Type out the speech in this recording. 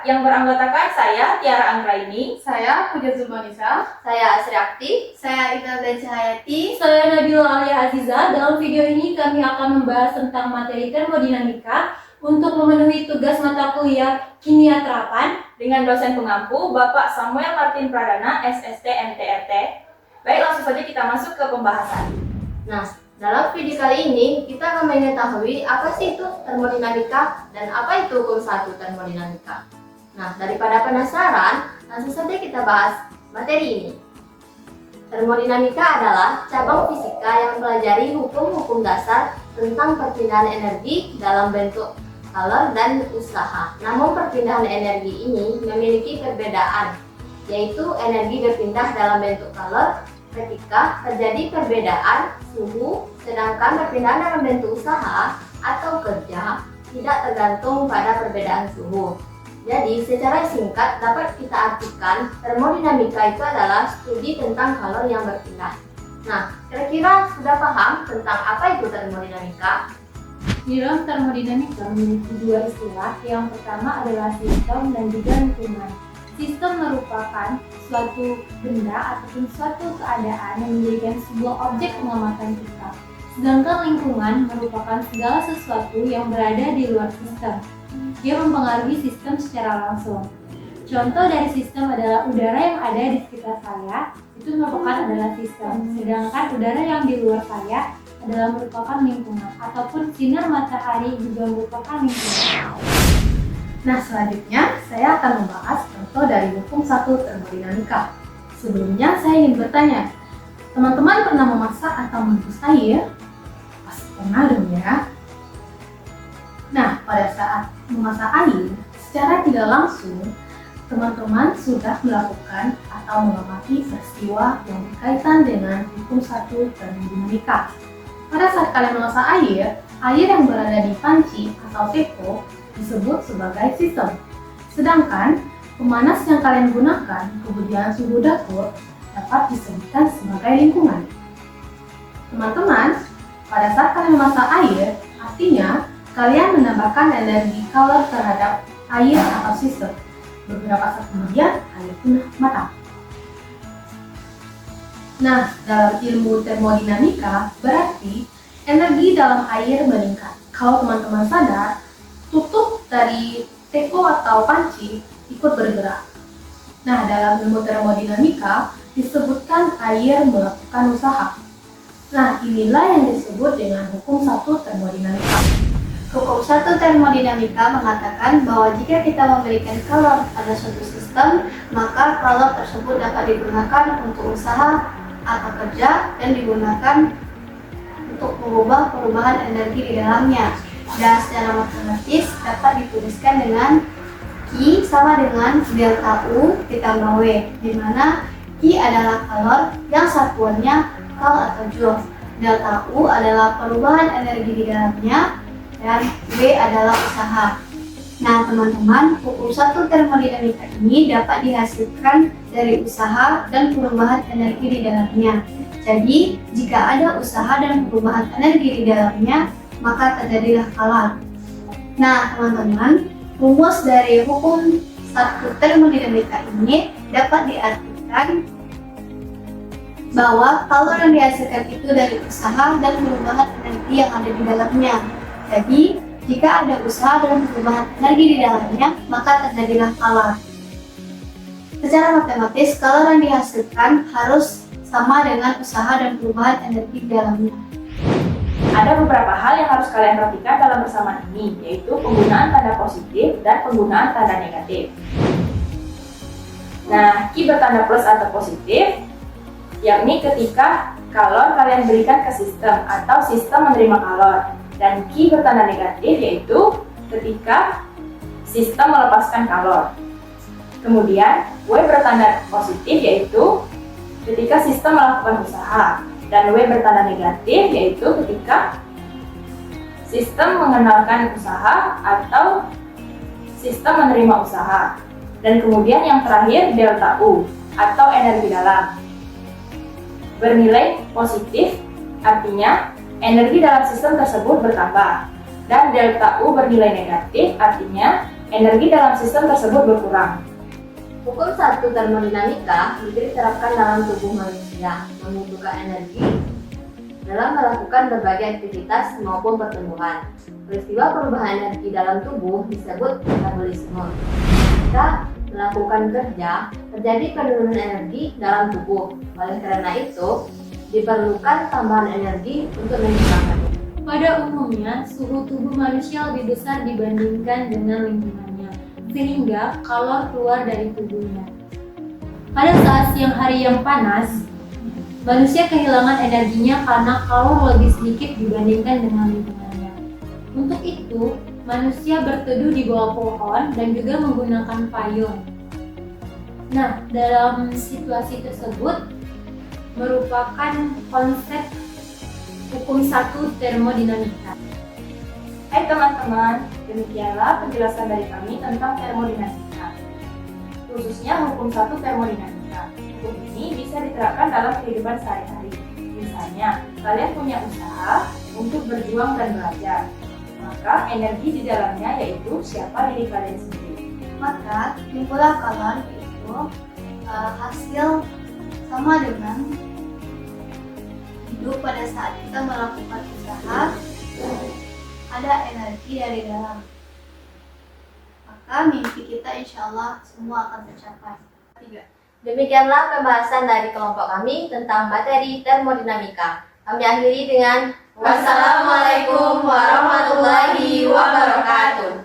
yang beranggotakan saya, Tiara Anggraini. Saya Puja Zulmanisa. Saya Asri Akti. Saya Imelda Cahayati. Saya Nabila Alia Aziza. Dalam video ini kami akan membahas tentang materi termodinamika untuk memenuhi tugas mata kuliah Kimia Terapan Dengan dosen pengampu Bapak Samuel Martin Pradana, SST MTRT. Baik, langsung saja kita masuk ke pembahasan. Nah, dalam video kali ini kita akan mengetahui apa sih itu termodinamika dan apa itu hukum satu termodinamika. Nah, daripada penasaran, langsung saja kita bahas materi ini. Termodinamika adalah cabang fisika yang mempelajari hukum-hukum dasar tentang perpindahan energi dalam bentuk calor dan usaha. Namun perpindahan energi ini memiliki perbedaan, yaitu energi berpindah dalam bentuk calor ketika terjadi perbedaan suhu, sedangkan perpindahan dalam bentuk usaha atau kerja tidak tergantung pada perbedaan suhu. Jadi secara singkat dapat kita artikan termodinamika itu adalah studi tentang calor yang berpindah. Nah, kira-kira sudah paham tentang apa itu termodinamika? Di dalam termodinamika memiliki dua istilah. Yang pertama adalah sistem dan juga lingkungan. Sistem merupakan suatu benda ataupun suatu keadaan yang menjadikan sebuah objek pengamatan kita. Sedangkan lingkungan merupakan segala sesuatu yang berada di luar sistem. Dia mempengaruhi sistem secara langsung. Contoh dari sistem adalah udara yang ada di sekitar saya, itu merupakan adalah sistem. Sedangkan udara yang di luar saya adalah merupakan lingkungan, ataupun sinar matahari juga merupakan lingkungan. Nah, selanjutnya saya akan membahas contoh dari hukum satu termodinamika. Sebelumnya saya ingin bertanya, teman-teman pernah memasak atau merebus air? Pasti pernah dong ya. Nah, pada saat memasak air, secara tidak langsung, teman-teman sudah melakukan atau mengamati peristiwa yang berkaitan dengan hukum satu termodinamika. Pada saat kalian memasak air yang berada di panci atau teko disebut sebagai sistem. Sedangkan pemanas yang kalian gunakan, kemudian suhu dapur, dapat disebutkan sebagai lingkungan. Teman-teman, pada saat kalian memasak air, artinya kalian menambahkan energi calor terhadap air atau sistem. Beberapa saat kemudian, air pun matang. Nah, dalam ilmu termodinamika, berarti energi dalam air meningkat. Kalau teman-teman sadar, tutup dari teko atau panci ikut bergerak. Nah, dalam ilmu termodinamika disebutkan air melakukan usaha. Nah, inilah yang disebut dengan hukum satu termodinamika. Hukum satu termodinamika mengatakan bahwa jika kita memberikan calor pada suatu sistem, maka calor tersebut dapat digunakan untuk usaha atau kerja dan digunakan untuk mengubah perubahan energi di dalamnya. Dan secara matematis dapat dituliskan dengan Q sama dengan delta U ditambah W, di mana Q adalah calor yang satuannya kal atau joule. Delta U adalah perubahan energi di dalamnya dan W adalah usaha. Nah, teman-teman, hukum satu termodinamika ini dapat dihasilkan dari usaha dan perubahan energi di dalamnya. Jadi, jika ada usaha dan perubahan energi di dalamnya, maka terjadilah calor. Nah, teman-teman, rumus dari hukum satu termodinamika ini dapat diartikan bahwa calor yang dihasilkan itu dari usaha dan perubahan energi yang ada di dalamnya. Jadi, jika ada usaha dan perubahan energi di dalamnya, maka terjadilah calor. Secara matematis, calor yang dihasilkan harus sama dengan usaha dan perubahan energi di dalamnya. Ada beberapa hal yang harus kalian perhatikan dalam persamaan ini, yaitu penggunaan tanda positif dan penggunaan tanda negatif. Nah, Q bertanda plus atau positif, yakni ketika calor kalian berikan ke sistem atau sistem menerima calor. Dan Q bertanda negatif, yaitu ketika sistem melepaskan calor. Kemudian, W bertanda positif, yaitu ketika sistem melakukan usaha. Dan W bertanda negatif, yaitu ketika sistem mengenalkan usaha atau sistem menerima usaha. Dan kemudian yang terakhir delta U atau energi dalam. Bernilai positif artinya energi dalam sistem tersebut bertambah. Dan delta U bernilai negatif artinya energi dalam sistem tersebut berkurang. Hukum 1 termodinamika bisa diterapkan dalam tubuh manusia, membutuhkan energi dalam melakukan berbagai aktivitas maupun pertumbuhan. Peristiwa perubahan energi dalam tubuh disebut metabolisme. Jika melakukan kerja, terjadi penurunan energi dalam tubuh. Oleh karena itu, diperlukan tambahan energi untuk menyeimbangkannya. Pada umumnya, suhu tubuh manusia lebih besar dibandingkan dengan lingkungannya, sehingga kalor keluar dari tubuhnya. Pada saat siang hari yang panas, manusia kehilangan energinya karena kalor lebih sedikit dibandingkan dengan lingkungannya. Untuk itu, manusia berteduh di bawah pohon dan juga menggunakan payung. Nah, dalam situasi tersebut merupakan konsep hukum 1 termodinamika. Hai teman-teman, demikianlah penjelasan dari kami tentang termodinamika, khususnya hukum 1 termodinamika. Hukum ini bisa diterapkan dalam kehidupan sehari-hari. Misalnya, kalian punya usaha untuk berjuang dan belajar, maka energi di dalamnya yaitu siapa diri kalian sendiri. Maka timbullah kalor itu hasil sama dengan hidup pada saat kita melakukan usaha, ada energi dari dalam. Maka mimpi kita insya Allah semua akan tercapai. 3. Demikianlah pembahasan dari kelompok kami tentang materi termodinamika. Kami akhiri dengan wassalamualaikum warahmatullahi wabarakatuh.